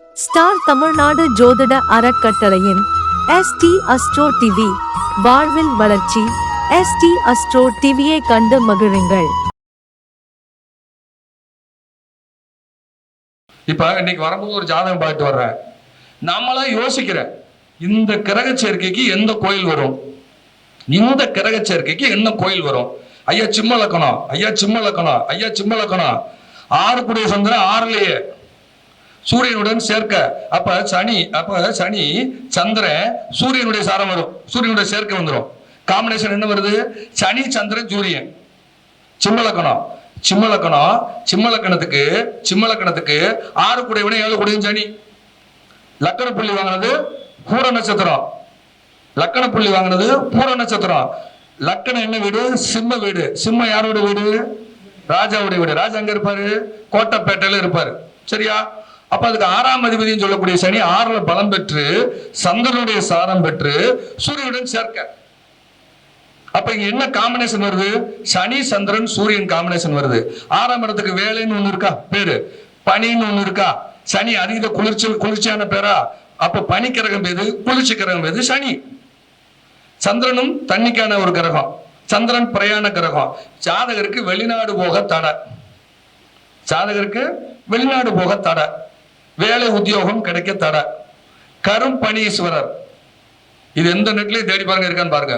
Star Tamil Nadu ஜோதிட அறக்கட்டளையின் ST astro TV வாழ்வில் வளர்ச்சி. ST அஸ்ட்ரோ டிவியை கண்டு மகிழுங்கள். இப்ப இன்னைக்கு வரும்போது ஒரு ஜாதகம் பார்த்துட்டு வர்றேன். நாமளா யோசிக்கிறேன், இந்த கிரக சேர்க்கைக்கு எந்த கோயில் வரும், இந்த கிரக சேர்க்கைக்கு என்ன கோயில் வரும். ஐயா சிம்ம லக்கணம், ஐயா சிம்ம லக்கணம், ஐயா சிம்ம லக்கணம். 6 கூடிய சந்திரன் 6லயே சூரியனுடன் சேர்க்க. அப்ப சனி சந்திரன் சூரியனுடைய சாரம் வரும், சூரியனுடைய சேர்க்கை வந்துடும். காம்பினேஷன் என்ன வருது? சனி சந்திரன் சூரியன். சிம்மலக்கணம் சிம்மலக்கணத்துக்கு 6 கூடையவனே 7 கூடையும் சனி. லக்கண புள்ளி வாங்கினது பூர நட்சத்திரம், லக்கண புள்ளி வாங்கினது பூர நட்சத்திரம். லக்கணம் என்ன வீடு? சிம்ம வீடு. சிம்ம யாரோட வீடு? ராஜாவுடைய வீடு. ராஜா அங்க இருப்பாரு, கோட்டைப்பேட்டையில இருப்பாரு. சரியா? அப்ப அதுக்கு 6ஆம் அதிபதினு சொல்லக்கூடிய சனி 6ல பலம் பெற்று சந்திரனுடைய சாரம் பெற்று சூரியனுடன் சேர்க்க. அப்ப இங்க என்ன காம்பினேஷன் வருது? சனி சந்திரன் சூரியன் காம்பினேஷன் வருது. 6ஆம் இடத்துக்கு வேலைன்னு ஒண்ணு இருக்கா, பேரு பனின்னு ஒண்ணு இருக்கா. சனி அதீத குளிர்ச்சியான பேரா. அப்ப பனி கிரகம் எது, குளிர்ச்சி கிரகம் எது? சனி. சந்திரனும் தண்ணிக்கான ஒரு கிரகம், சந்திரன் பிரயாண கிரகம். ஜாதகருக்கு வெளிநாடு போக தடை, ஜாதகருக்கு வெளிநாடு போக தடை, வேலை உத்தியோகம் கிடைக்க தடை. கரும் பனீஸ்வரர், இது எந்த நெட்லயும் தேடி பாருங்க, இருக்கான்னு பாருங்க.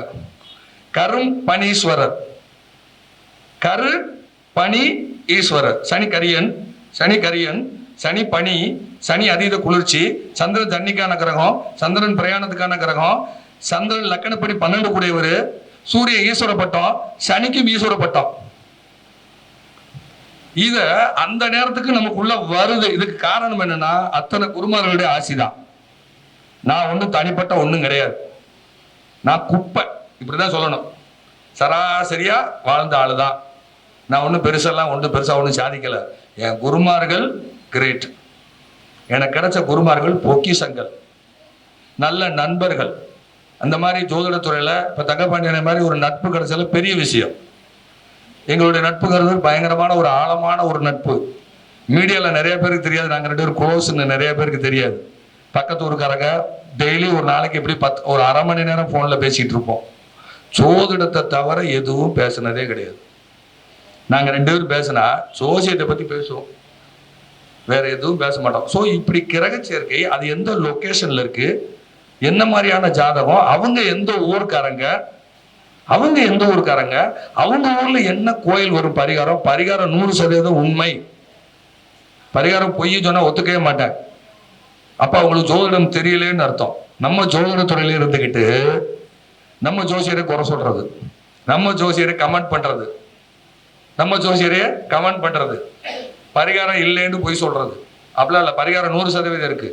கரும் பனீஸ்வரர், கரு பனி ஈஸ்வரர். சனி கரியன், சனி பனி, சனி அதீத குளிர்ச்சி, சந்திரன் தண்ணிக்கான கிரகம், சந்திரன் பிரயாணத்துக்கான கிரகம், சந்திரன் லக்கணப்படி 12 கூடியவர், சூரிய ஈஸ்வர பட்டம், சனிக்கும் ஈஸ்வர பட்டம். இத அந்த நேரத்துக்கு நமக்குள்ள வருது. இதுக்கு காரணம் என்னன்னா அத்தனை குருமார்களுடைய ஆசிதான். நான் ஒன்றும் தனிப்பட்ட ஒன்றும் கிடையாது, நான் குப்பை, இப்படிதான் சொல்லணும். சராசரியா வாழ்ந்த ஆளுதான் நான். ஒன்றும் பெருசா ஒன்றும் சாதிக்கல. என் குருமார்கள் கிரேட். எனக்கு கிடைச்ச குருமார்கள் பொக்கிஷங்கள், நல்ல நண்பர்கள். அந்த மாதிரி ஜோதிடத்துறையில இப்ப தங்கப்பாண்டியனை மாதிரி ஒரு நட்பு கிடைச்சல பெரிய விஷயம். எங்களுடைய நட்புங்கிறது பயங்கரமான ஒரு ஆழமான ஒரு நட்பு. மீடியால நிறைய பேருக்கு தெரியாது, நாங்க 2 பேரும் க்ளோஸ்ன்னு நிறைய பேருக்கு தெரியாது. பக்கத்து ஊருக்காரங்க டெய்லி ஒரு நாளைக்கு எப்படி ஒரு அரை மணி நேரம் போன்ல பேசிட்டு இருப்போம். ஜோதிடத்தை தவிர எதுவும் பேசுனதே கிடையாது. நாங்க 2 பேரும் பேசினா ஜோசியத்தை பத்தி பேசுவோம், வேற எதுவும் பேச மாட்டோம். ஸோ இப்படி கிரக சேர்க்கை அது எந்த லொக்கேஷன்ல இருக்கு, என்ன மாதிரியான ஜாதகம், அவங்க எந்த ஊருக்காரங்க, அவங்க ஊர்ல என்ன கோயில் வரும், பரிகாரம் 100% உண்மை. பரிகாரம் பொய் சொன்னா ஒத்துக்கவே மாட்டேன். அப்ப அவங்களுக்கு ஜோதிடம் தெரியலேன்னு அர்த்தம். நம்ம ஜோதிட துறையில இருந்துகிட்டு நம்ம ஜோசியரை குறை சொல்றது, நம்ம ஜோசியரை கமெண்ட் பண்றது, பரிகாரம் இல்லைன்னு பொய் சொல்றது. அப்படிலாம் இல்லை, பரிகாரம் 100% இருக்கு.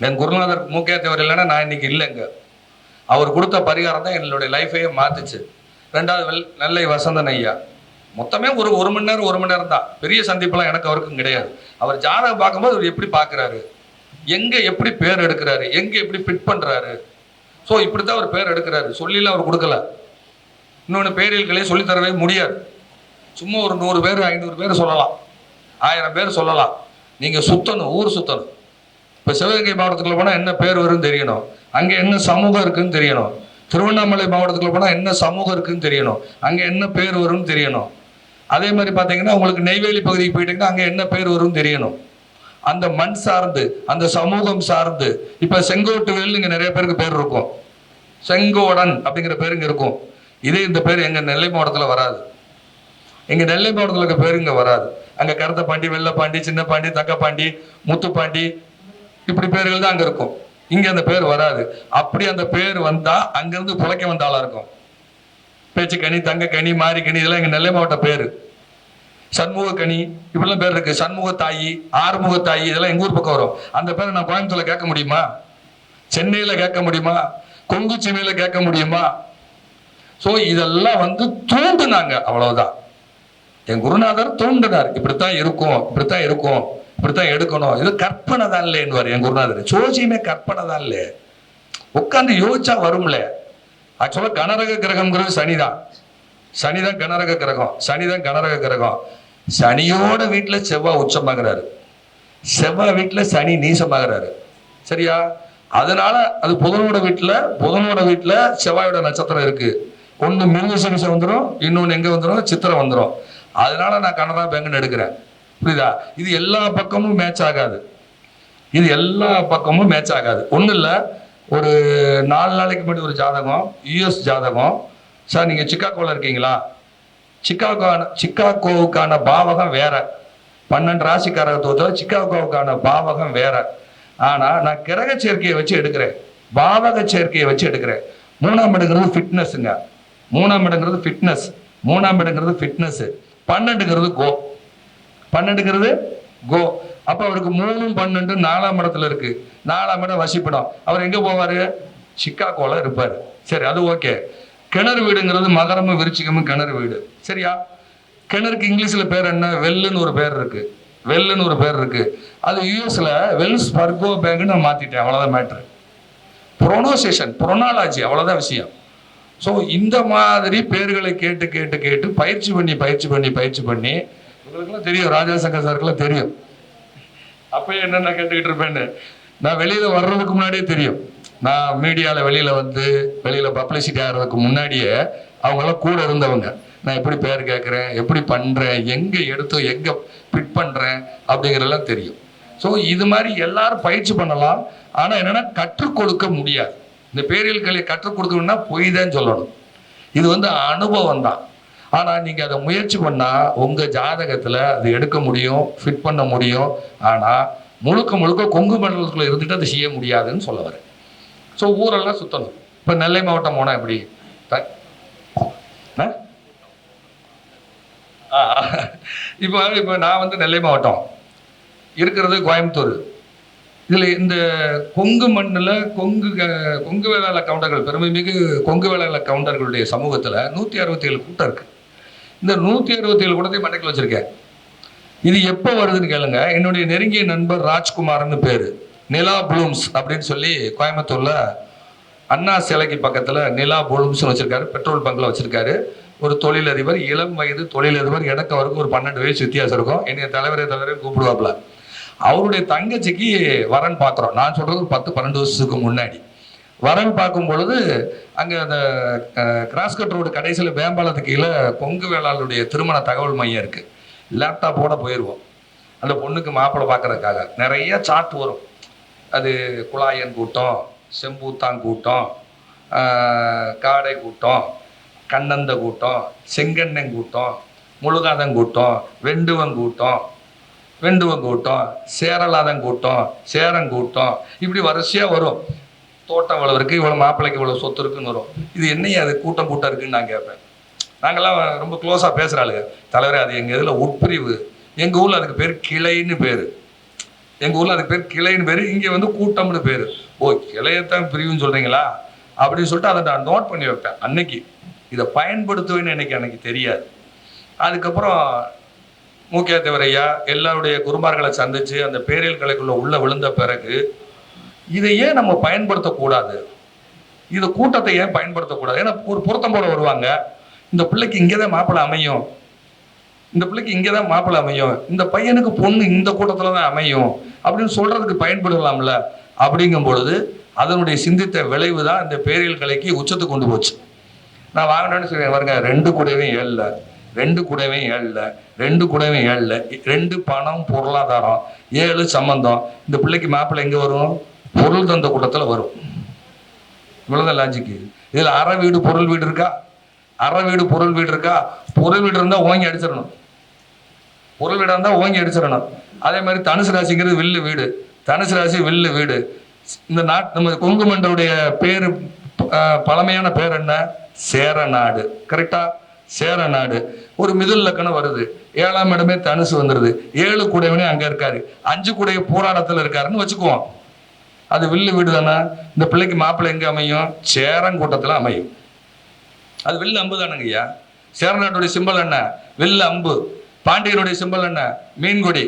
என் குருநாதர் மூக்கே தேவர் இல்லைன்னா நான் இன்னைக்கு இல்லைங்க. அவர் கொடுத்த பரிகாரம் தான் என்னுடைய லைஃபையே மாத்துச்சு. 2வது நெல்லை வசந்தன் ஐயா, மொத்தமே ஒரு மணி நேரம் தான். பெரிய சந்திப்பெல்லாம் எனக்கு அவருக்கும் கிடையாது. அவர் ஜாதகம் பார்க்கும்போது அவர் எப்படி பார்க்குறாரு, எங்க எப்படி பேர் எடுக்கிறாரு, எங்க எப்படி ஃபிட் பண்றாரு. ஸோ இப்படித்தான் அவர் பேர் எடுக்கிறாரு, சொல்லிலாம் அவர் கொடுக்கல. இன்னொன்று பேரியல்களே சொல்லித்தரவே முடியாது. சும்மா ஒரு 100 பேர் 500 பேர் சொல்லலாம், 1000 பேர் சொல்லலாம். நீங்க சுத்தணும், ஊர் சுத்தணும். இப்போ சிவகங்கை மாவட்டத்துக்குள்ள போனால் என்ன பேர் வரும்னு தெரியணும், அங்கே என்ன சமூகம் இருக்குன்னு தெரியணும். திருவண்ணாமலை மாவட்டத்துக்குள்ள போனால் என்ன சமூகம் இருக்குன்னு தெரியணும், அங்கே என்ன பேர் வரும்னு தெரியணும். அதே மாதிரி பார்த்தீங்கன்னா உங்களுக்கு நெய்வேலி பகுதிக்கு போயிட்டீங்கன்னா அங்கே என்ன பேர் வரும்னு தெரியணும். அந்த மண் சார்ந்து, அந்த சமூகம் சார்ந்து. இப்போ செங்கோட்டுவேல் இங்கே நிறைய பேருக்கு பேர் இருக்கும், செங்கோடன் அப்படிங்கிற பேர் இங்கே இருக்கும். இதே இந்த பேர் எங்கள் நெல்லை மாவட்டத்தில் வராது. எங்க நெல்லை மாவட்டத்தில் இருக்க பேர் இங்கே வராது. அங்கே கருத்த பாண்டி, வெள்ளப்பாண்டி, சின்ன பாண்டி, தங்கப்பாண்டி, முத்துப்பாண்டி, இப்படி பேர்கள் தான் அங்க இருக்கும். இங்க அந்த பேர் வராது. அப்படி அந்த பேர் வந்தா அங்கிருந்து புழைக்க வந்த ஆளா இருக்கும். பேச்சுக்கனி, தங்கக்கனி, மாரிக்கனி, இதெல்லாம் எங்க நெல்லை மாவட்ட பேரு. சண்முகக்கனி, இப்படிலாம் பேர் இருக்கு. சண்முகத்தாயி, ஆறுமுகத்தாயி, இதெல்லாம் எங்க ஊர் பக்கம் வரும். அந்த பேரை நான் கோயம்புத்தூர்ல கேட்க முடியுமா, சென்னையில கேட்க முடியுமா, கொங்கு சென்னையில கேட்க முடியுமா? சோ இதெல்லாம் தூண்டுனாங்க, அவ்வளவுதான். என் குருநாதர் தூண்டினார், இப்படித்தான் இருக்கும், இப்படித்தான் எடுக்கணும். இது கற்பனை தான் இல்லைன்னு என் குருநாதர். சோசியமே கற்பனை தான் இல்லை, உட்காந்து யோசிச்சா வரும்ல. ஆக்சுவலா கனரக கிரகம்ங்கிறது சனிதான் கனரக கிரகம். சனியோட வீட்டுல செவ்வாய் உச்சமாகிறாரு. செவ்வாய் வீட்டுல சனி நீசமாகிறாரு. சரியா? அதனால அது புதனோட வீட்டுல செவ்வாயோட நட்சத்திரம் இருக்கு. ஒண்ணு மிருகசீரிஷம் வந்துடும், இன்னொன்னு எங்க வந்துடும், சித்திரம் வந்துடும். அதனால நான் கனரா பேங்க்னு எடுக்கிறேன். புரியுதா? இது எல்லா பக்கமும் மேட்ச் ஆகாது. ஒன்றும் இல்லை, ஒரு 4 நாளைக்கு முன்னாடி ஒரு ஜாதகம், யுஎஸ் ஜாதகம். சார் நீங்க சிக்காகோவில் இருக்கீங்களா? சிக்காகோவுக்கான பாவகம் வேற. 12 ராசிக்காரகத்துவத்தில் சிக்காகோவுக்கான பாவகம் வேற. ஆனா நான் கிரக சேர்க்கையை வச்சு எடுக்கிறேன், பாவக சேர்க்கையை வச்சு எடுக்கிறேன். 3ஆம் இடங்கிறது ஃபிட்னஸ்ங்க. 3ஆம் இடங்கிறது ஃபிட்னஸ். 3ஆம் இடங்கிறது ஃபிட்னஸ். 12ங்கிறது கோ. 12ங்கிறது கோ. அப்ப அவருக்கு 3, 12 4ஆம் இடத்துல இருக்கு. 4ஆம் இடம் வசிப்பிடம். அவர் எங்க போவாரு? சிக்காகோல இருப்பாரு. சரி, அது ஓகே. கிணறு வீடுங்கிறது மகரமும் விருச்சிகமும் கிணறு வீடு. சரியா? கிணறுக்கு இங்கிலீஷ்ல பேர் என்ன? வெல்லுன்னு ஒரு பேர் இருக்கு. அது யூஎஸ்ல வெல்ஸ் பர்கோ பேங்க்னு மாத்திட்டேன். அவ்வளவுதான் மேட்ரு. ப்ரொனோசியேஷன், ப்ரொனாலஜி, அவ்வளவுதான் விஷயம். ஸோ இந்த மாதிரி பேர்களை கேட்டு கேட்டு கேட்டு பயிற்சி பண்ணி உங்களுக்குலாம் தெரியும், ராஜாசங்கர் சாருக்குலாம் தெரியும். அப்பயே என்னென்ன கேட்டுக்கிட்டு இருப்பேன்னு நான் வெளியில வர்றதுக்கு முன்னாடியே தெரியும். நான் மீடியாவில் வெளியில பப்ளிசிட்டி ஆகிறதுக்கு முன்னாடியே அவங்களாம் கூட இருந்தவங்க. நான் எப்படி பேர் கேட்குறேன், எப்படி பண்ணுறேன், எங்கே எங்கே ஃபிட் பண்ணுறேன் அப்படிங்கிறதெல்லாம் தெரியும். ஸோ இது மாதிரி எல்லாரும் பயிற்சி பண்ணலாம். ஆனால் என்னென்னா கற்றுக் கொடுக்க முடியாது. இந்த பேரியல் கலையை கற்றுக் கொடுக்கணும்னா பொய் தான் சொல்லணும். இது அனுபவம் தான். ஆனால் நீங்கள் அதை முயற்சி பண்ணால் உங்கள் ஜாதகத்தில் அது எடுக்க முடியும், ஃபிட் பண்ண முடியும். ஆனால் முழுக்க கொங்கு மண்டலத்துக்குள்ள இருந்துட்டு அதை செய்ய முடியாதுன்னு சொல்ல வரேன். ஸோ ஊரெல்லாம் சுற்றணும். இப்போ நெல்லை மாவட்டம் போனால் எப்படி? இப்போ நான் நெல்லை மாவட்டம் இருக்கிறது கோயம்புத்தூர். இதில் இந்த கொங்கு மண்ணில் கொங்கு வேளாள கவுண்டர்கள், பெருமைமிகு கொங்கு வேளாள கவுண்டர்களுடைய சமூகத்தில் 167 கூட்டம் இருக்கு. இந்த 167 கூட்டத்தை மண்டைக்குள்ள வச்சிருக்கேன். இது எப்போ வருதுன்னு கேளுங்க. என்னுடைய நெருங்கிய நண்பர் ராஜ்குமார்னு பேர், நிலா ப்ளூம்ஸ் அப்படின்னு சொல்லி கோயம்புத்தூர்ல அண்ணா சிலைக்கு பக்கத்துல நிலா ப்ளூம்ஸ் வச்சிருக்காரு. பெட்ரோல் பங்க்ல வச்சிருக்காரு. ஒரு தொழிலதிபர், இளம் வயது தொழிலதிபர். எனக்கு அவருக்கு ஒரு 12 வயசு வித்தியாசம் இருக்கும். என்னைய தலைவரே கூப்பிடுவாப்ல. அவருடைய தங்கச்சிக்கு வரன் பார்க்குறோம். நான் சொல்றது 10-12 வருஷத்துக்கு முன்னாடி வரன் பார்க்கும் பொழுது அங்கே அந்த கிராஸ்கட் ரோடு கடைசியில் வேம்பாலத்துக்கு கீழே கொங்கு வேளாளுடைய திருமண தகவல் மையம் இருக்கு. லேப்டாப்போட போயிடுவோம். அந்த பொண்ணுக்கு மாப்பிள்ளை பார்க்கறதுக்காக நிறைய சாட் வரும். அது குழாயன் கூட்டம், செம்பூத்தான் கூட்டம், காடை கூட்டம், கண்ணந்த கூட்டம், செங்கண்ணன் கூட்டம், முழுகாதன் கூட்டம், வெண்டுவன் கூட்டம், சேரலாதன் கூட்டம், சேரங்கூட்டம், இப்படி வரிசையாக வரும். தோட்டம் இவ்வளோ இருக்குது, இவ்வளோ மாப்பிள்ளைக்கு இவ்வளோ சொத்து இருக்குன்னு வரும். இது என்னையா அது கூட்டம் இருக்குன்னு நான் கேட்பேன். நாங்கள்லாம் ரொம்ப க்ளோஸாக பேசுகிறாளுங்க. தலைவரே, அது எங்கள் இதில் உட்பிரிவு. எங்கள் ஊரில் அதுக்கு பேர் கிளைன்னு பேர். இங்கே கூட்டம்னு பேர். ஓ, கிளையத்தான் பிரிவுன்னு சொல்கிறீங்களா அப்படின்னு சொல்லிட்டு அதை நான் நோட் பண்ணி வைப்பேன். அன்னைக்கு இதை பயன்படுத்துவேன்னு எனக்கு தெரியாது. அதுக்கப்புறம் மூக்கியாத்தேவர் ஐயா எல்லாருடைய குருமார்களை சந்திச்சு அந்த பேரியல் கலைக்குள்ள உள்ள விழுந்த பிறகு இதை ஏன் நம்ம பயன்படுத்தக்கூடாது, இது கூட்டத்தை ஏன் பயன்படுத்தக்கூடாது? ஏன்னா ஒரு பொருத்தம் போல வருவாங்க. இந்த பிள்ளைக்கு இங்கேதான் மாப்பிள்ளை அமையும், இந்த பையனுக்கு பொண்ணு இந்த கூட்டத்துல தான் அமையும் அப்படின்னு சொல்றதுக்கு பயன்படுத்தலாம்ல. அப்படிங்கும் பொழுது அதனுடைய சிந்தித்த விளைவு தான் இந்த பேரியல் கலைக்கு உச்சத்துக்கு கொண்டு போச்சு. நான் வாங்கினேன்னு சொல்லுவேன் பாருங்க, 2 கூடவே 2 பணம் பொருளாதாரம், 7 சம்பந்தம். இந்த பிள்ளைக்கு மாப்பிள்ளை எங்க வரும்? பொருள் தந்த கூட்டத்துல வரும். இவ்வளவுதான் லாஜிக்கு. இதுல அரை வீடு பொருள் வீடு இருக்கா? பொருள் வீடு இருந்தா ஓங்கி அடிச்சிடணும். அதே மாதிரி தனுசு ராசிங்கிறது வில்லு வீடு. இந்த நம்ம கொங்கு மண்டலுடைய பேரு, பழமையான பேர் என்ன? சேரநாடு. கரெக்டா? சேரநாடு. ஒரு மிதுல் லக்கணம் வருது, 7ஆம் இடமே தனுசு வந்துருது. 7 கூடையவனே அங்க இருக்காரு, 5 கூடைய போராட்டத்துல இருக்காருன்னு வச்சுக்குவோம். அது வில்லு வீடு தானே. இந்த பிள்ளைக்கு மாப்பிள்ளை எங்க அமையும்? சேரங்கூட்டத்துல அமையும். அது வில்லு அம்பு தானுங்க ஐயா. சேரநாட்டுடைய சிம்பல் என்ன? வில்லு அம்பு. பாண்டியனுடைய சிம்பல் என்ன? மீன்கொடி.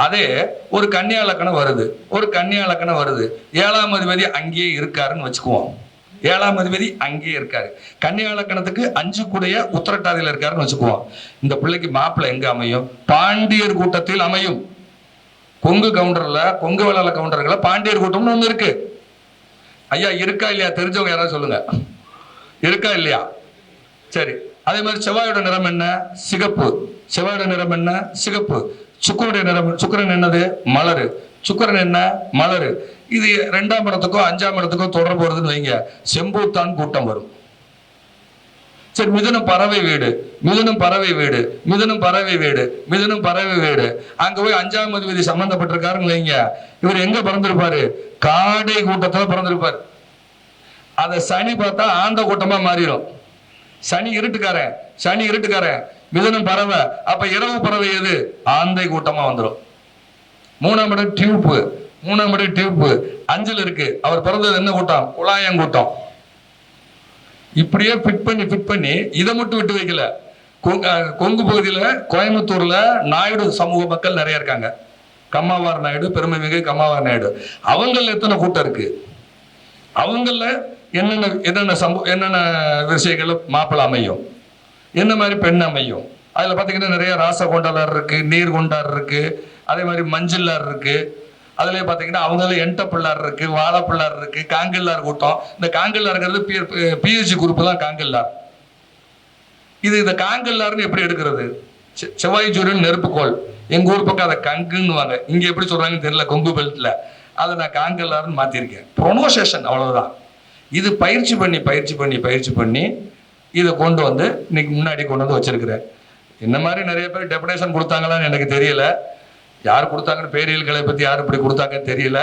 அதே ஒரு கன்னியா லக்கணம் வருது, 7ஆம் அதிபதி அங்கேயே இருக்காருன்னு வச்சுக்குவோம். 7ஆம் அதிபதி அங்கேயே இருக்காரு. கன்னியா லக்கணத்துக்கு 5 கூடைய உத்திரட்டாதியில இருக்காருன்னு வச்சுக்குவோம். இந்த பிள்ளைக்கு மாப்பிள்ளை எங்க அமையும்? பாண்டியர் கூட்டத்தில் அமையும். கொங்கு கவுண்டர்ல, கொங்கு வேளாள கவுண்டர்களை பாண்டியர் கூட்டம்னு ஒண்ணு இருக்கு. ஐயா இருக்கா இல்லையா? தெரிஞ்சவங்க யாராவது சொல்லுங்க, இருக்கா இல்லையா? சரி. அதே மாதிரி செவ்வாயோட நிறம் என்ன? சிகப்பு. செவ்வாயோட நிறம் என்ன? சிகப்பு. சுக்கரனுடைய நிறம், சுக்கரன் என்னது? மலரு. சுக்கரன் என்ன? மலரு. இது 2ஆம் இடத்துக்கோ 5ஆம் இடத்துக்கோ தொடர்பு வருதுன்னு வைங்க, செம்பூத்தான் கூட்டம் வரும். சரி, மிதுனம் பறவை வீடு, மிதுனம் பறவை வீடு, மிதுனம் பறவை வீடு, மிதுனம் பறவை வீடு. அங்க போய் 5ஆம் அதிபதி சம்பந்தப்பட்டிருக்காருன்னு வைங்க, இவர் எங்க பிறந்திருப்பாரு? காடை கூட்டத்துல பிறந்திருப்பாரு. அத சனி பார்த்தா ஆந்த கூட்டமா மாறிடும். சனி இருட்டுக்காரன், சனி இருட்டுக்காரன். மிதுனம் பறவை, அப்ப இரவு பறவை எது? ஆந்தை கூட்டமா வந்துடும். 3ஆம் இடம் டியூப், 3ஆம் இடம் டியூப் 5ல் இருக்கு. அவர் பிறந்தது என்ன கூட்டம்? குழாயங்கூட்டம். இப்படியே ஃபிட் பண்ணி இதை மட்டும் விட்டு வைக்கல. கொங்கு பகுதியில, கோயம்புத்தூர்ல நாயுடு சமூக மக்கள் நிறைய இருக்காங்க. கம்மாவார் நாயுடு, பெருமைமிகு கம்மாவார் நாயுடு. அவங்கள எத்தனை கூட்டம் இருக்கு? அவங்கள என்னென்ன விஷயங்கள் மாப்பிள்ள அமையும், என்ன மாதிரி பெண் அமையும்? அதுல பாத்தீங்கன்னா நிறைய ராச கொண்டாளர் இருக்கு, நீர் கொண்டார் இருக்கு, அதே மாதிரி மஞ்சில்லார் இருக்கு. அதுலயே பாத்தீங்கன்னா அவங்கள என்ட பிள்ளார் இருக்கு, வாழ பிள்ளார் இருக்கு, காங்கில்லார் கூட்டம். இந்த காங்கில்லாருங்கிறது பிஹெச்டி குரூப் தான் காங்கில்லார். இந்த காங்கில்லார்னு எப்படி எடுக்கிறது? செவ்வாய் சூரியன் நெருப்புக்கோள். எங்க ஊர் பக்கம் அதை கங்குன்னுவாங்க, இங்க எப்படி சொல்றாங்கன்னு தெரியல. கொங்கு பெல்ட்ல அதை நான் காங்கில்லார்னு மாத்திருக்கேன். ப்ரொனோசேஷன் அவ்வளவுதான். இது பயிற்சி பண்ணி இதை கொண்டு வந்து இன்னைக்கு முன்னாடி கொண்டு வந்து வச்சிருக்கிறேன். இந்த மாதிரி நிறைய பேர் டெபுடேஷன் கொடுத்தாங்களான்னு எனக்கு தெரியல. யார் கொடுத்தாங்கன்னு, பேரியல்களை பத்தி யார் இப்படி கொடுத்தாங்கன்னு தெரியல.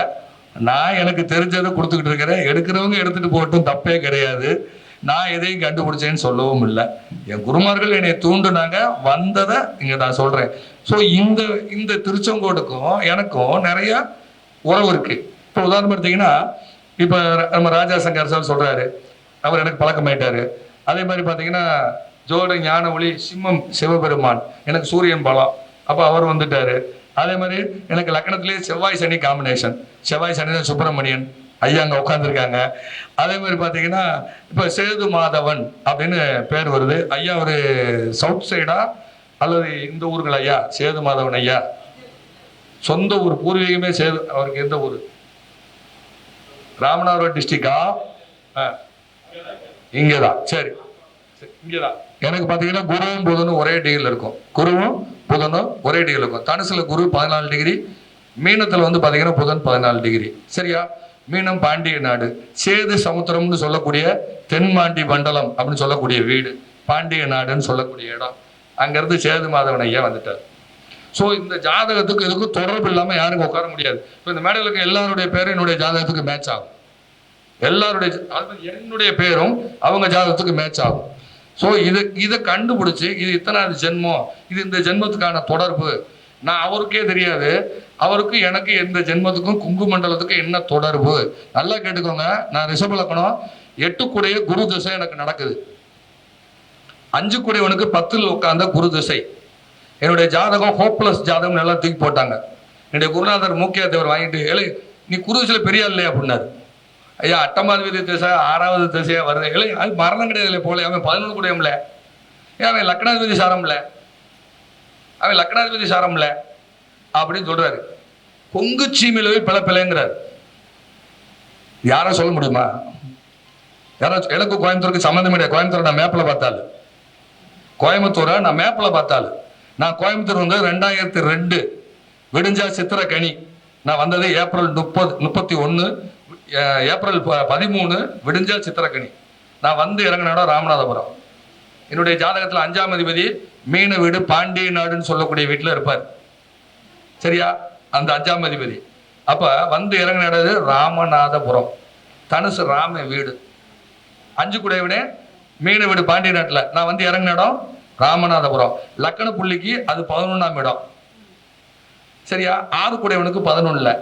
நான் எனக்கு தெரிஞ்சதை கொடுத்துக்கிட்டு இருக்கிறேன். எடுக்கிறவங்க எடுத்துட்டு போகட்டும், தப்பே கிடையாது. நான் எதையும் கண்டுபிடிச்சேன்னு சொல்லவும் இல்லை. என் குருமார்கள் என்னை தூண்டுனாங்க, வந்ததை இங்க நான் சொல்றேன். ஸோ இந்த திருச்செங்கோடுக்கும் எனக்கும் நிறைய உறவு இருக்கு. இப்போ உதாரணம் எடுத்தீங்கன்னா, இப்போ நம்ம ராஜா சங்கர் சார் சொல்றாரு, அவர் எனக்கு பழக்கமாயிட்டாரு. அதே மாதிரி பார்த்தீங்கன்னா ஜோட ஞான ஒளி சிம்மம் சிவபெருமான், எனக்கு சூரியன் பலம், அப்போ அவர் வந்துட்டாரு. அதே மாதிரி எனக்கு லக்னத்திலேயே செவ்வாய் சனி காம்பினேஷன், செவ்வாய் சனி தான் சுப்பிரமணியன் ஐயா அங்கே உட்காந்துருக்காங்க. அதே மாதிரி பார்த்தீங்கன்னா இப்போ சேது மாதவன் அப்படின்னு பேர் வருது. ஐயா ஒரு சவுத் சைடா அல்லது இந்த ஊர்கள் ஐயா? சேது மாதவன் ஐயா சொந்த ஊர், பூர்வீகமே சேது. அவருக்கு எந்த ஊர்? ராமநாதபுரம் டிஸ்ட்ரிக்டா? இங்கதான். சரி, இங்கதான். எனக்கு பாத்தீங்கன்னா குருவும் புதனும் ஒரே டிகிரில இருக்கும். குருவும் புதனும் ஒரே டிகிரில இருக்கும். தனுசுல குரு 14 டிகிரி, மீனத்துல வந்து பாத்தீங்கன்னா புதன் 14 டிகிரி. சரியா? மீனம் பாண்டிய நாடு, சேது சமுத்திரம்னு சொல்லக்கூடிய தென்மாண்டி மண்டலம் அப்படின்னு சொல்லக்கூடிய வீடு, பாண்டிய நாடுன்னு சொல்லக்கூடிய இடம். அங்கிருந்து சேது மாதவன் ஐயா வந்துட்டார். ஸோ இந்த ஜாதகத்துக்கு இதுக்கும் தொடர்பு இல்லாமல் யாருக்கும் உட்கார முடியாது. இப்போ இந்த மேடையில் இருக்க எல்லாருடைய பேரும் என்னுடைய ஜாதகத்துக்கு மேட்ச் ஆகும். எல்லாருடைய என்னுடைய பேரும் அவங்க ஜாதகத்துக்கு மேட்ச் ஆகும். ஸோ இதை கண்டுபிடிச்சி இது இத்தனாவது ஜென்மம், இது இந்த ஜென்மத்துக்கான தொடர்பு. நான் அவருக்கே தெரியாது, அவருக்கு எனக்கு எந்த ஜென்மத்துக்கும் குங்கு மண்டலத்துக்கும் என்ன தொடர்பு. நல்லா கேட்டுக்கோங்க. நான் ரிஷப லக்னம், 8 கூடைய குரு திசை எனக்கு நடக்குது. 5 கூடையவனுக்கு 10ல் உட்கார்ந்த குரு திசை. என்னுடைய ஜாதகம் ஹோப்லெஸ் ஜாதகம் எல்லாம் தூக்கி போட்டாங்க. என்னுடைய குருநாதர் மூக்கியா தேவர் வாங்கிட்டு, ஏழை நீ குரு திசையில பெரிய இல்லையா அப்படின்னாரு. ஐயா 8ஆவது திசை 6வது திசையா வருது. இல்லை அது மரணம் கிடையாது போல. அவன் 11 கூடையம்ல, அவன் லக்னாதிபதி சாரம்ல, அவன் லக்னாதிபதி சாரம்ல அப்படின்னு சொல்றாரு. கொங்கு சீமையில போய் பிழைப்பிலைங்கிறார். யார சொல்ல முடியுமா? யாராச்சும்? எனக்கு கோயம்புத்தூருக்கு சம்மந்தம் கிடையாது. கோயம்புத்தூர் நான் மேப்பில் பார்த்தாலும், கோயம்புத்தூரை நான் மேப்பில் பார்த்தாலும், நான் கோயம்புத்தூர் வந்து 2002 விடிஞ்சா சித்திரை கனி. நான் வந்தது ஏப்ரல் 31, ஏப்ரல் 13 விடிஞ்சா சித்திரை கனி. நான் வந்து இறங்கின இடம் ராமநாதபுரம். என்னுடைய ஜாதகத்தில் 5ஆம் அதிபதி மீன வீடு பாண்டிய நாடுன்னு சொல்லக்கூடிய வீட்டில் இருப்பார். சரியா? அந்த 5ஆம் அதிபதி அப்ப வந்து இறங்கின இடம் ராமநாதபுரம். தனுசு ராம வீடு. 5 கூடையவனே மீன வீடு பாண்டிய நாட்டில். நான் வந்து இறங்கின இடம் ராமநாதபுரம். லக்கண புள்ளிக்கு அது 11ஆம் இடம். சரியா? 6 கூடையவனுக்கு 11ல்.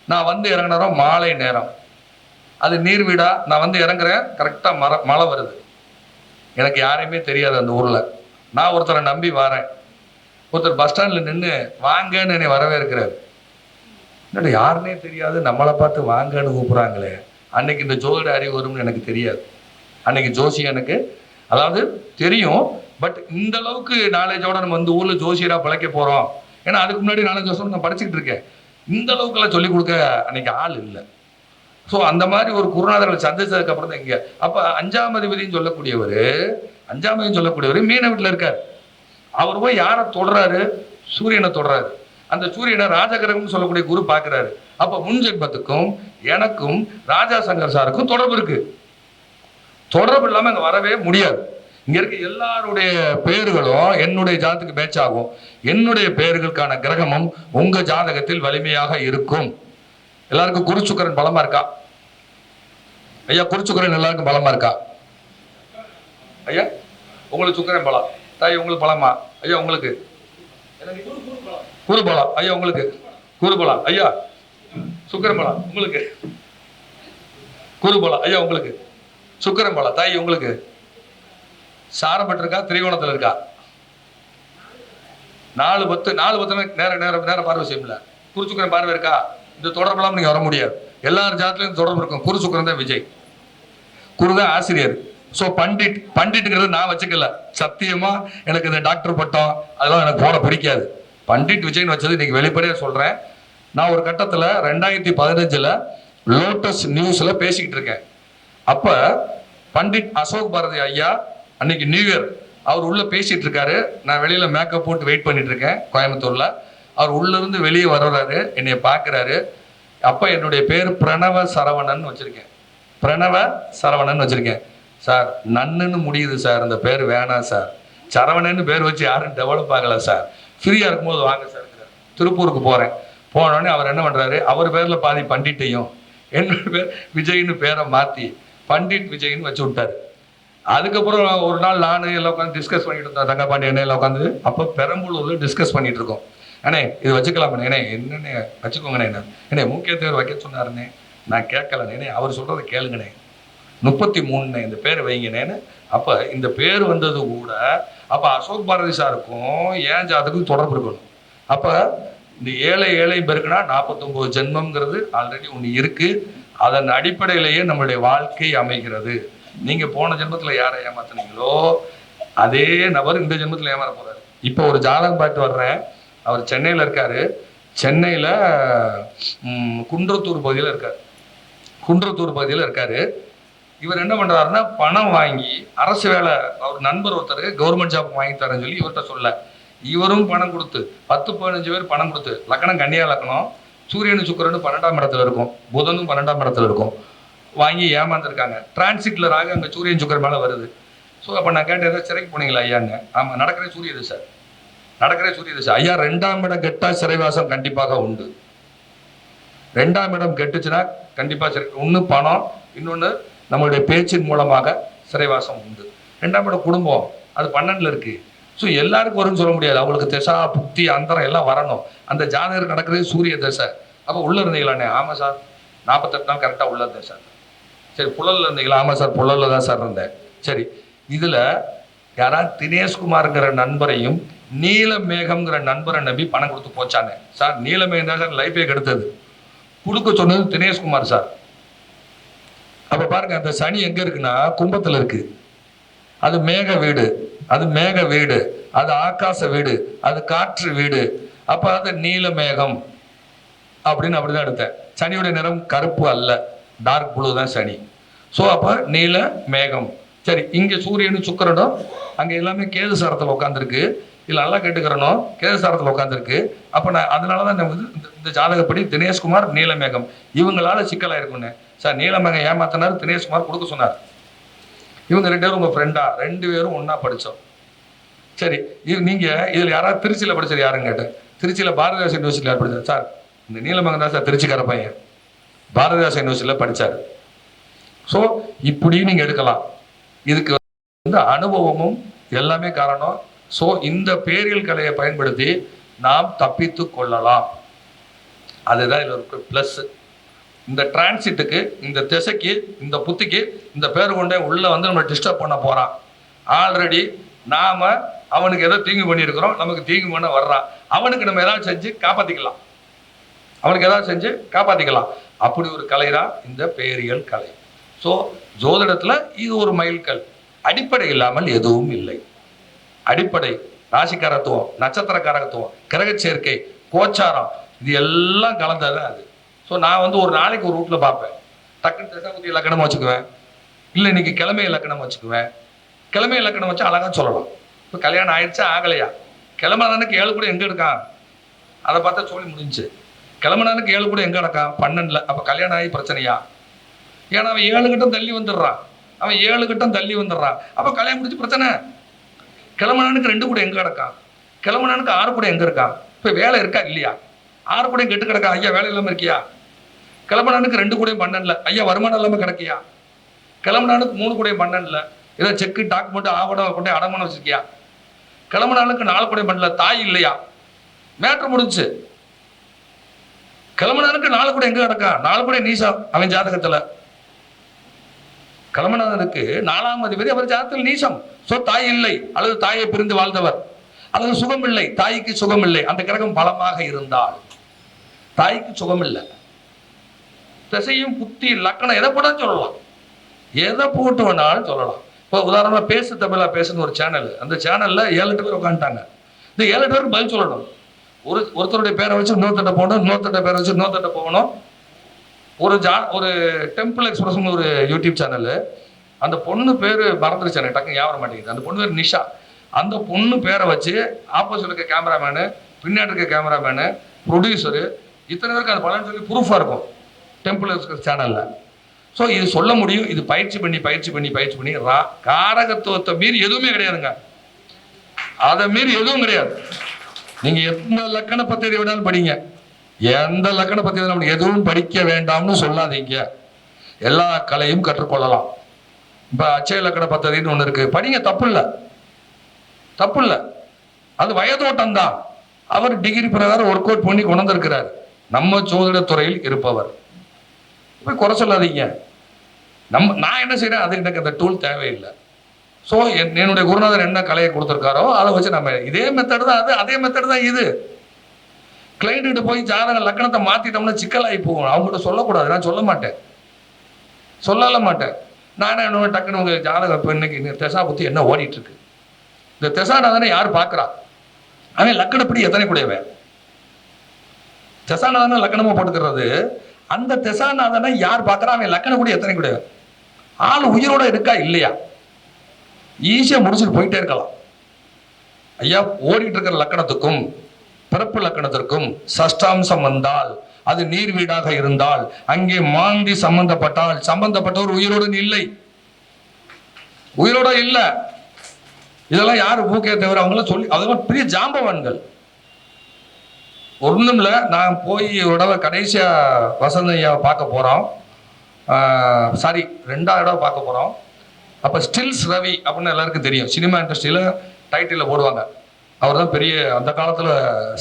நான் வந்து இறங்கின மாலை நேரம், அது நீர் வீடா. நான் வந்து இறங்குறேன், கரெக்டா மழை வருது. எனக்கு யாரையுமே தெரியாது அந்த ஊர்ல. நான் ஒருத்தரை நம்பி வரேன். ஒருத்தர் பஸ் ஸ்டாண்ட்ல நின்று வாங்கன்னு என்னை வரவேற்கிறார். என்னடா யாருன்னே தெரியாது, நம்மளை பார்த்து வாங்கன்னு கூப்பிடுறாங்களே. அன்னைக்கு இந்த ஜோதிட அறிவு வரும்னு எனக்கு தெரியாது. அன்னைக்கு ஜோசி எனக்கு அதாவது தெரியும், பட் இந்த அளவுக்கு நாலேஜோட நம்ம வந்து ஊர்ல ஜோசியரா பழைக்க போறோம். ஏன்னா அதுக்கு முன்னாடி 4 வருஷம் நான் படிச்சுக்கிட்டு இருக்கேன். இந்த அளவுக்குலாம் சொல்லிக் கொடுக்க அன்னைக்கு ஆள் இல்லை. ஸோ அந்த மாதிரி ஒரு குருநாதர்களை சந்திச்சதுக்கு அப்புறம் தான் இங்கே அப்போ அஞ்சாம் அதிபதினு சொல்லக்கூடியவர் மீன வீட்டில் இருக்கார். அவர் போய் யாரை தொடராரு? சூரியனை தொடராரு. அந்த சூரியனை ராஜகிரகம்னு சொல்லக்கூடிய குரு பார்க்கிறாரு. அப்போ முன் ஜென்மத்துக்கும் எனக்கும் ராஜா சங்கர் சாருக்கும் தொடர்பு இருக்கு. தொடர்பு இல்லாமல் அங்கே வரவே முடியாது. இங்க இருக்க எல்லாருடைய பெயர்களும் என்னுடைய ஜாதகத்துக்கு மேட்ச் ஆகும். என்னுடைய பெயர்களுக்கான கிரகமும் உங்க ஜாதகத்தில் வலிமையாக இருக்கும். எல்லாருக்கும் குரு சுக்கிரன் பலமா இருக்கா ஐயா? குரு சுக்கிரன் எல்லாருக்கும் பலமா இருக்கா ஐயா? உங்களுக்கு சுக்கிரன் பலம் தாய், உங்களுக்கு பலமா ஐயா? உங்களுக்கு குரு பலம் ஐயா? உங்களுக்கு குரு பலம் ஐயா? சுக்கிரன் பலம் உங்களுக்கு குரு பலம் ஐயா? உங்களுக்கு சுக்கிரன் பலம் தாய், உங்களுக்கு சாரப்பட்டு இருக்கா? திரிகோணத்துல இருக்கா? 4-10 நேர பார்வை செய்யல. குரு சுக்கிரன் பார்வை இருக்கா? இந்த தொடர்பெல்லாம் நீங்க வர முடியாது. எல்லாரும் ஜாதத்திலும் தொடர்பு இருக்கும். குரு சுக்கிரன் தான் விஜய், குரு தான் ஆசிரியர். ஸோ பண்டிட்ங்கிறது நான் வச்சுக்கல. சத்தியமா எனக்கு இந்த டாக்டர் பட்டம் அதெல்லாம் எனக்கு போட பிடிக்காது. பண்டிட் விஜய்னு வச்சது இன்னைக்கு வெளிப்படையா சொல்றேன். நான் ஒரு கட்டத்துல 2015 லோட்டஸ் நியூஸ்ல பேசிக்கிட்டு இருக்கேன். அப்ப பண்டிட் அசோக் பாரதி ஐயா அன்னைக்கு நியூ இயர் அவர் உள்ள பேசிட்டு இருக்காரு. நான் வெளியில மேக்கப் போட்டு வெயிட் பண்ணிட்டு இருக்கேன் கோயம்புத்தூர்ல. அவர் உள்ள இருந்து வெளியே வர்றாரு, என்னைய பாக்குறாரு. அப்ப என்னுடைய பேர் பிரணவ சரவணன் வச்சிருக்கேன். பிரணவ சரவணன் வச்சிருக்கேன். சார் நன்னுன்னு முடியுது சார், அந்த பேர் வேணாம் சார். சரவணன்னு பேர் வச்சு யாரும் டெவலப் ஆகல சார். ஃப்ரீயா இருக்கும்போது வாங்க சார். திருப்பூருக்கு போறேன். போனோடனே அவர் என்ன பண்றாரு, அவர் பேர்ல பாதி பண்டிட்டையும் என்னோட பேர் விஜய்னு பேரை மாத்தி பண்டிட் விஜய்னு வச்சு விட்டாரு. அதுக்கப்புறம் ஒரு நாள் நான் எல்லாம் உட்காந்து டிஸ்கஸ் பண்ணிட்டு இருந்தோம். தங்கப்பாண்டி என்ன எல்லாம் உட்காந்து அப்போ பெரம்பலூர்ல டிஸ்கஸ் பண்ணிட்டு இருக்கோம். அண்ணே இது வச்சுக்கலாமே அண்ணே, என்னண்ணே வச்சுக்கோங்கண்ணே. என்ன முக்கிய தேர்வு வைக்க சொன்னாருண்ணே, நான் கேட்கலண்ணே. அவர் சொல்றதை கேளுங்கண்ணே, 33 இந்த பேர் வைங்கண்ணேன்னு. அப்ப இந்த பேர் வந்தது கூட அப்ப அசோக் பாரதி சாருக்கும் ஏன் ஜாதகத்துக்கும் தொடர்பு இருக்கணும். அப்ப இந்த ஏழை பெருக்குனா 49 ஜென்மம்ங்கிறது ஆல்ரெடி ஒன்று இருக்கு. அதன் அடிப்படையிலேயே நம்மளுடைய வாழ்க்கை அமைகிறது. நீங்க போன ஜென்மத்துல யாரை ஏமாத்துனீங்களோ அதே நபர் இந்த ஜென்மத்துல ஏமாற போறாரு. இப்போ ஒரு ஜாதகம் பார்த்து வர்றேன். அவர் சென்னையில இருக்காரு. சென்னையில குன்றத்தூர் பகுதியில் இருக்காரு. இவர் என்ன பண்றாருன்னா பணம் வாங்கி அரசு வேலை, அவர் நண்பர் ஒருத்தருக்கு கவர்மெண்ட் ஜாப் வாங்கி தரேன்னு சொல்லி இவர்கிட்ட சொல்ல, இவரும் பணம் கொடுத்து 10-15 பேர் பணம் கொடுத்து, லக்கணம் கன்னியா லக்கணம், சூரியனு சுக்கிரனு 12ஆம் இடத்துல இருக்கும், புதனும் 12ஆம் இடத்துல இருக்கும், வாங்கி ஏமாந்துருக்காங்க. டிரான்சிட்ல ராகு அங்கே சூரியன் சுக்கிரன் மேலே வருது. ஸோ அப்போ நான் கேட்டேன், ஏதாவது சிறைக்கு போனீங்களா ஐயான்னு. ஆமாம், நடக்கிறே சூரிய திசை ஐயா. 2ஆம் இடம் கெட்டா சிறைவாசம் கண்டிப்பாக உண்டு. 2ஆம் இடம் கெட்டுச்சுன்னா கண்டிப்பாக சிறை. ஒன்று பணம், இன்னொன்று நம்மளுடைய பேச்சின் மூலமாக சிறைவாசம் உண்டு. 2ஆம் இடம் குடும்பம், அது 12ல் இருக்கு. ஸோ எல்லாருக்கும் வரும்னு சொல்ல முடியாது. அவங்களுக்கு திசா புக்தி அந்தரம் எல்லாம் வரணும். அந்த ஜாதகர் நடக்கிறதே சூரிய திசை. அப்போ உள்ள இருந்தீங்களாண்ணே? ஆமாம் சார், 48 நாள் கரெக்டாக உள்ள இருந்தேன் சார். சரி, புழல்ல இருந்தீங்களா? ஆமாம் சார், புழல்ல தான் சார் இருந்தேன். சரி, இதில் யாராவது தினேஷ்குமார்ங்கிற நண்பரையும் நீலமேகம்ங்கிற நண்பரை நம்பி பணம் கொடுத்து போச்சானே சார். நீலமேகம் தான் சார் லைஃபே கெடுத்தது. கொடுக்க சொன்னது தினேஷ்குமார் சார். அப்ப பாருங்க, அந்த சனி எங்க இருக்குன்னா கும்பத்துல இருக்கு. அது மேக வீடு, அது ஆகாச வீடு, அது காற்று வீடு. அப்ப அது நீலமேகம் அப்படின்னு அப்படிதான் எடுத்தேன். சனியுடைய நிறம் கருப்பு அல்ல, டார்க் ப்ளூ தான் சனி. ஸோ அப்ப நீல மேகம். சரி, இங்க சூரியனும் சுக்கிரனும் அங்க எல்லாமே கேது சாரத்தில் உட்காந்துருக்கு. இல்லை நல்லா கேட்டுக்கிறனும், கேது சாரத்தில் உட்காந்துருக்கு. அப்போ நான் அதனாலதான் இந்த ஜாதகப்படி தினேஷ்குமார் நீலமேகம் இவங்களால சிக்கலாயிருக்குன்னு சார். நீலமேகம் ஏமாத்தினார், தினேஷ்குமார் கொடுக்க சொன்னார். இவங்க 2 பேரும் உங்க ஃப்ரெண்டா? 2 பேரும் ஒன்னா படித்தோம். சரி, நீங்க இதுல யாராவது திருச்சியில படிச்சது யாருன்னு கேட்டேன். திருச்சியில பாரதிதாசன் யூனிவர்சிட்டியில் யார் படிச்சார் சார்? இந்த நீலமேகம் தான் சார், திருச்சிக்கார பையன், பாரதிதாசன் யூனிவர்சிட்டியில் படிச்சார். ஸோ இப்படி நீங்க எடுக்கலாம். இதுக்கு அனுபவமும் எல்லாமே காரணம். ஸோ இந்த பேரியல் கலையை பயன்படுத்தி நாம் தப்பித்து கொள்ளலாம். அதுதான் இதில் ஒரு ப்ளஸ். இந்த டிரான்சிட்டுக்கு, இந்த திசைக்கு, இந்த புத்திக்கு இந்த பேர் கொண்டே உள்ள வந்து நம்ம டிஸ்டர்ப் பண்ண போறான். ஆல்ரெடி நாம அவனுக்கு ஏதோ தீங்கு பண்ணியிருக்கிறோம், நமக்கு தீங்கு பண்ண வர்றான். அவனுக்கு நம்ம ஏதாவது செஞ்சு காப்பாத்திக்கலாம். அப்படி ஒரு கலை தான் இந்த பேரியல் கலை. ஸோ ஜோதிடத்துல இது ஒரு மைல்கல். அடிப்படை இல்லாமல் எதுவும் இல்லை. அடிப்படை ராசிக்காரத்துவம், நட்சத்திரக்காரத்துவம், கிரக சேர்க்கை, கோச்சாரம், இது எல்லாம் கலந்தது அது. ஸோ நான் வந்து ஒரு நாளைக்கு ஒரு ரூட்டில் பார்ப்பேன். டக்குன்னு தசாபுத்தி இலக்கணம் வச்சுக்குவேன், இல்லை இன்னைக்கு கிழமை இலக்கணம் வச்சுக்குவேன். கிழமை இலக்கணம் வச்சு அழகாக சொல்லலாம். இப்போ கல்யாணம் ஆயிடுச்சா ஆகலையா, கிழமனானுக்கு 7 கூட எங்கே இருக்கான் அதை பார்த்தா சொல்லி முடிஞ்சு. கிழமனானுக்கு 7 கூட எங்கே இருக்கான் 12. அப்போ கல்யாணம் ஆகி பிரச்சனையா? ஏன்னா அவன் 7 கட்டம் தள்ளி வந்துடுறான், அவன் 7 கட்டம் தள்ளி வந்துடுறான். அப்போ கல்யாணம் முடிச்சு பிரச்சனை. கிழமனானுக்கு 2 கூட எங்கே கிடக்கான், கிழமனானுக்கு 6 கூட எங்கே இருக்கான். இப்போ வேலை இருக்கா இல்லையா? 6 கூட கெட்டு கிடக்கா, ஐயா வேலை இல்லாமல் இருக்கியா? கிளம்புனானுக்கு 2 கூட 12, ஐயா வருமானம் இல்லாமல் கிடக்கியா? கிளம்புனானுக்கு 3 கூட 12, ஏதோ செக்கு டாக்குமெண்ட் ஆவணம் கொண்டே அடமானம் வச்சிருக்கியா? கிளம்புனாளுக்கு 4 கூட 12, தாய் இல்லையா? மேட்ரு முடிஞ்சு. கிளம்புனானுக்கு 4 கூட எங்க கிடக்கா, 4 கூட நீசம் அவன் ஜாதகத்துல. கிளம்புனானுக்கு 4ஆம் அதிபதி அவர் ஜாதகத்தில் நீசம். சோ தாய் இல்லை, அல்லது தாயை பிரிந்து வாழ்ந்தவர், அல்லது சுகம் இல்லை, தாய்க்கு சுகம் இல்லை. அந்த கிரகம் பலமாக இருந்தால் தாய்க்கு சுகம் இல்லை. திசையும் புத்தி லக்கணம் எதை போட்டா சொல்லலாம், எதை போட்டு வேணாலும் சொல்லலாம். இப்போ உதாரணமா பேசு தமிழா பேசுன்னு ஒரு சேனல், அந்த சேனல்ல 7-8 பேர் உட்காந்துட்டாங்க. இந்த 7-8 பேருக்கு பதில் சொல்லணும். ஒருத்தருடைய பேரை வச்சு இன்னொருத்தட்ட போகணும், இன்னொருத்தட்ட பேரை வச்சு இன்னொருத்தட்ட போகணும். ஒரு டெம்பிள் எக்ஸ்பிரஸ்னு ஒரு யூடியூப் சேனல், அந்த பொண்ணு பேர் மறந்துருச்சு எனக்கு, டக்குன்னு ஞாபகம் மாட்டேங்குது. அந்த பொண்ணு பேர் நிஷா. அந்த பொண்ணு பேரை வச்சு ஆப்போசிட் இருக்க கேமராமேனு, பின்னாடி இருக்க கேமராமேனு, ப்ரொடியூசரு, இத்தனை பேருக்கு அது பலன்னு சொல்லி ப்ரூஃபாக இருக்கும் டெம்பிள் எக்ஸ்பிரஸ் சேனலில். ஸோ இது சொல்ல முடியும். இது பயிற்சி பண்ணி காரகத்துவத்தை மீறி எதுவுமே கிடையாதுங்க. அதை மீறி எதுவும் கிடையாது. நீங்க எந்த லக்கண பத்திரிகை வேணாலும் படிங்க, எந்த லக்கண பத்திரிகை எதுவும் படிக்க வேண்டாம்னு சொல்லாதீங்க. எல்லா கலையும் கற்றுக்கொள்ளலாம். இப்ப அச்சய லக்கண பத்திரிகைன்னு ஒண்ணு இருக்கு, படிங்க, தப்பு இல்லை. அது வயதோட்டம் தான். அவர் டிகிரி பிரகாரம் ஒர்க் அவுட் பண்ணி கொண்டு வந்திருக்கிறார். நம்ம சோதனை துறையில் இருப்பவர் போய் குறை சொல்லாதீங்க. நான் என்ன செய்யறேன், அது எனக்கு அந்த டூல் தேவையில்லை. ஸோ என்னுடைய குருநாதர் என்ன கலையை கொடுத்துருக்காரோ அதை வச்சு நம்ம இதே மெத்தட் தான், அதே மெத்தட் தான் இது. கிளைண்ட்டு போய் ஜாதக லக்கணத்தை மாத்திட்டோம்னா சிக்கலாகி போகும். அவங்ககிட்ட சொல்லக்கூடாது, நான் சொல்ல மாட்டேன். நானே என்ன டக்குன்னு உங்க ஜாதகம் இப்போ இன்னைக்கு தெசா புத்தி என்ன ஓடிட்டு இருக்கு, இந்த தெசாநாதனை யார் பார்க்குறா, அவன் லக்கணப்படி எத்தனை கூடையவன். தெசாநாதனை லக்கணமா போட்டுக்கிறது, அந்த தெசாநாதனை யார் பார்க்குறா, அவன் லக்கணப்படி எத்தனை கூடையவன், ஆள் உயிரோட இருக்கா இல்லையா, ஈஸியாக முடிச்சுட்டு போயிட்டே இருக்கலாம். ஐயா ஓடிட்டு இருக்கிற லக்கணத்துக்கும் பிறப்பு லக்கணத்திற்கும் சஷ்டாம்சம் வந்தால், அது நீர் வீடாக இருந்தால், அங்கே மாந்தி சம்பந்தப்பட்டவர் உயிரோட இல்லை. இதெல்லாம் யாரு பூக்கே தவிர அவங்கள சொல்லி, அதெல்லாம் பெரிய ஜாம்பவான்கள். ஒன்றும் இல்லை, நான் போய் ஒரு தடவை கடைசியா வசந்த ஐயாவை பார்க்க போறோம், சாரி 2ஆவது தடவை பார்க்க போறோம். அப்போ ஸ்டில்ஸ் ரவி அப்படின்னு எல்லாருக்கும் தெரியும், சினிமா இண்டஸ்ட்ரியில் டைட்டிலில் போடுவாங்க. அவர் தான் பெரிய, அந்த காலத்தில்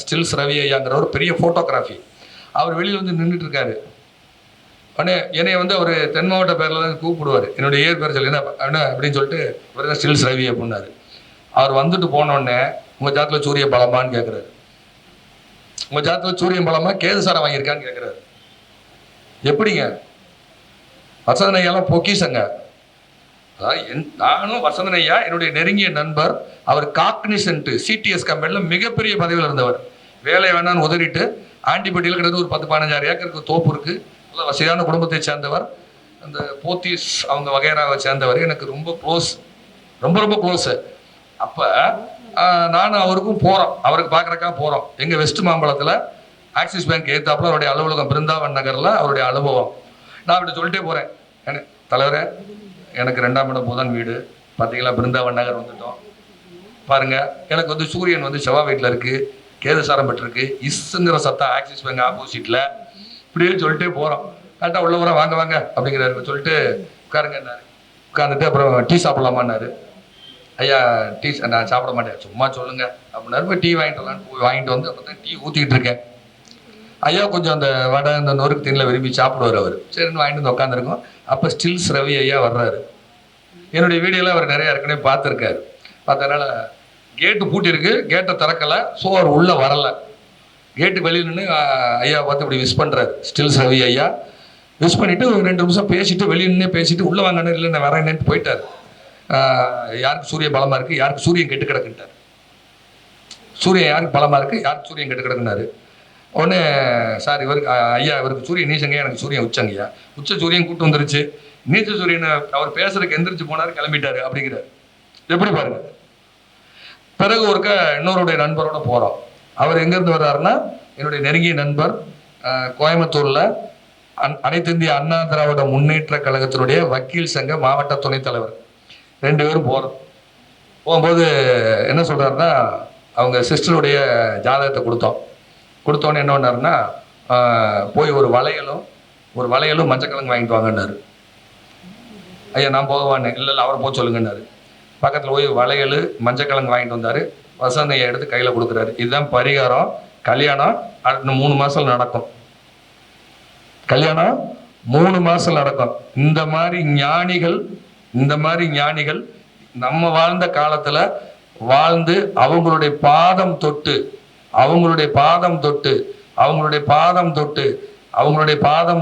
ஸ்டில்ஸ் ரவி ஐயாங்கிறவர் பெரிய ஃபோட்டோகிராஃபி. அவர் வெளியில் வந்து நின்றுட்டு இருக்காரு. உடனே என்னை வந்து அவர் தென் மாவட்ட பேரில் தான் கூப்பிடுவார், என்னுடைய ஏர் பேர் சொல்லி என்ன அப்படின்னு சொல்லிட்டு இவர் தான் ஸ்டில்ஸ் ரவி அப்படின்னாரு. அவர் வந்துட்டு போனோடனே உங்கள் ஜாதத்தில் சூரிய பலமான்னு கேட்குறாரு. உங்கள் ஜாதத்தில் சூரியன் பலமா கேது சாரம் வாங்கியிருக்கான்னு கேட்குறாரு. எப்படிங்க, வசந்தன் ஐயாலாம் பொக்கிஷங்க. அதாவது நானும் வசந்தன் ஐயா என்னுடைய நெருங்கிய நண்பர். அவர் காக்னிசன்ட் சிடிஎஸ் கம்பெனியில் மிகப்பெரிய பதவியில் இருந்தவர். வேலை வேணான்னு உதறிட்டு ஆண்டிப்பட்டியில் கிட்டத்தட்ட ஒரு 10-15 ஏக்கருக்கு தோப்பு இருக்கு. வசதியான குடும்பத்தை சேர்ந்தவர். அந்த போத்தீஸ் அவங்க வகைராவை சேர்ந்தவர். எனக்கு ரொம்ப க்ளோஸ், ரொம்ப க்ளோஸு. அப்போ நானும் அவருக்கும் போகிறோம், அவருக்கு பார்க்குறக்கா போகிறோம். எங்கள் வெஸ்ட் மாம்பலத்தில் ஆக்சிஸ் பேங்க் ஏற்றாப்புல அவருடைய அலுவலகம் பிருந்தாவன் நகரில் அவருடைய அனுபவம். நான் அப்படி சொல்லிட்டே போகிறேன், தலைவரே எனக்கு 2ஆம் இடம் புதன் வீடு பார்த்தீங்களா, பிருந்தாவன் நகர் வந்துட்டோம் பாருங்க. எனக்கு வந்து சூரியன் வந்து செவ்வாய் வீட்டில் இருக்கு, கேது சாரம் பெற்றிருக்கு, இஸ்ங்கிற சத்தம் ஆக்சிஸ் பேங்க் ஆப்போசிட்டில். இப்படியே சொல்லிட்டே போகிறோம். கரெக்டாக உள்ள வர வாங்க அப்படிங்கிறாரு. சொல்லிட்டு உட்காருங்கன்னாரு. உட்காந்துட்டு அப்புறம் டீ சாப்பிடலாமான்னாரு. ஐயா டீ நான் சாப்பிட மாட்டேன், சும்மா சொல்லுங்க அப்படின்னாரு. போய் டீ வாங்கிட்டு வந்து அப்போ தான் டீ ஊற்றிக்கிட்டு இருக்கேன். ஐயா கொஞ்சம் அந்த வடை அந்த நொறுக்கு தீனில் விரும்பி சாப்பிடுவார் அவர். சரின்னு வாங்கிட்டு வந்து உட்காந்துருக்கோம். அப்போ ஸ்டில்ஸ் ரவி ஐயா வர்றாரு. என்னுடைய வீடியோலாம் அவர் நிறைய ஏற்கனவே பார்த்துருக்காரு. பார்த்தனால கேட்டு பூட்டிருக்கு, கேட்டை திறக்கலை. ஸோ அவர் உள்ளே வரலை. கேட்டு வெளியில் நின்று ஐயா பார்த்து இப்படி விஷ் பண்ணுறாரு ஸ்டில்ஸ் ரவி ஐயா. விஷ் பண்ணிவிட்டு ஒரு 2 நிமிஷம் பேசிட்டு வெளியே நின்று பேசிட்டு உள்ளே வாங்கன்னு இல்லை நான் வரேன்னு போயிட்டார். யாருக்கு சூரிய பலமாக இருக்குது, யாருக்கு சூரியன் கெட்டு கிடக்குன்ட்டார். சூரியன் யாருக்கு பலமாக இருக்குது, யாருக்கு சூரியன் கெட்டு கிடக்குனாரு. உடனே சார் இவருக்கு ஐயா இவருக்கு சூரியன் நீச்சங்க, எனக்கு சூரியன் உச்சங்கய்யா. உச்ச சூரியன் கூட்டு வந்துருச்சு. நீச்ச சூரியனை அவர் பேசுறதுக்கு எந்திரிச்சு போனாரு, கிளம்பிட்டாரு அப்படிங்கிறார். எப்படி பாருங்க. பிறகு ஒருக்க இன்னொருடைய நண்பரோட போகிறோம். அவர் எங்கேருந்து வர்றாருன்னா, என்னுடைய நெருங்கிய நண்பர் கோயம்புத்தூரில் அனைத்து இந்திய அண்ணா திராவிட முன்னேற்ற கழகத்தினுடைய வக்கீல் சங்க மாவட்ட துணைத் தலைவர். 2 பேரும் போகிறோம். போகும்போது என்ன சொல்கிறாருன்னா, அவங்க சிஸ்டருடைய ஜாதகத்தை கொடுத்தோன்னே என்ன பண்ணாருன்னா, போய் ஒரு வளையலும் மஞ்சக்கிழங்கு வாங்கிட்டு வாங்கன்னாரு. ஐயா நான் போகவான்னு, இல்லை அவரை போக சொல்லுங்கன்னாரு. பக்கத்தில் போய் வளையல் மஞ்சக்கிழங்கு வாங்கிட்டு வந்தார். வசந்தையை எடுத்து கையில் கொடுக்குறாரு. இதுதான் பரிகாரம். கல்யாணம் அடுத்த 3 மாதம் நடக்கும். கல்யாணம் 3 மாதம் நடக்கும். இந்த மாதிரி ஞானிகள் நம்ம வாழ்ந்த காலத்தில் வாழ்ந்து அவங்களுடைய பாதம்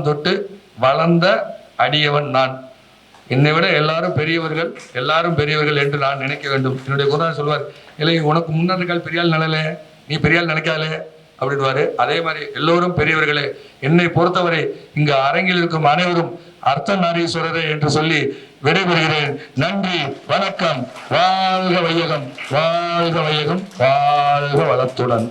தொட்டு வளர்ந்த அடியவன் நான். என்னை விட எல்லாரும் பெரியவர்கள் என்று நான் நினைக்க வேண்டும். என்னுடைய குருநாதர் சொல்வார், இல்லை உனக்கு முன்னாள் பெரியாள் நிழலே, நீ பெரியாள் நினைக்காலே அப்படின்வாரு. அதே மாதிரி எல்லோரும் பெரியவர்களே. என்னை பொறுத்தவரை இங்கு அரங்கில் இருக்கும் அனைவரும் அர்த்தநாரீஸ்வரரே என்று சொல்லி விடைபெறுகிறேன். நன்றி, வணக்கம். வாழ்க வையகம், வாழ்க வையகம், வாழ்க வளத்துடன்.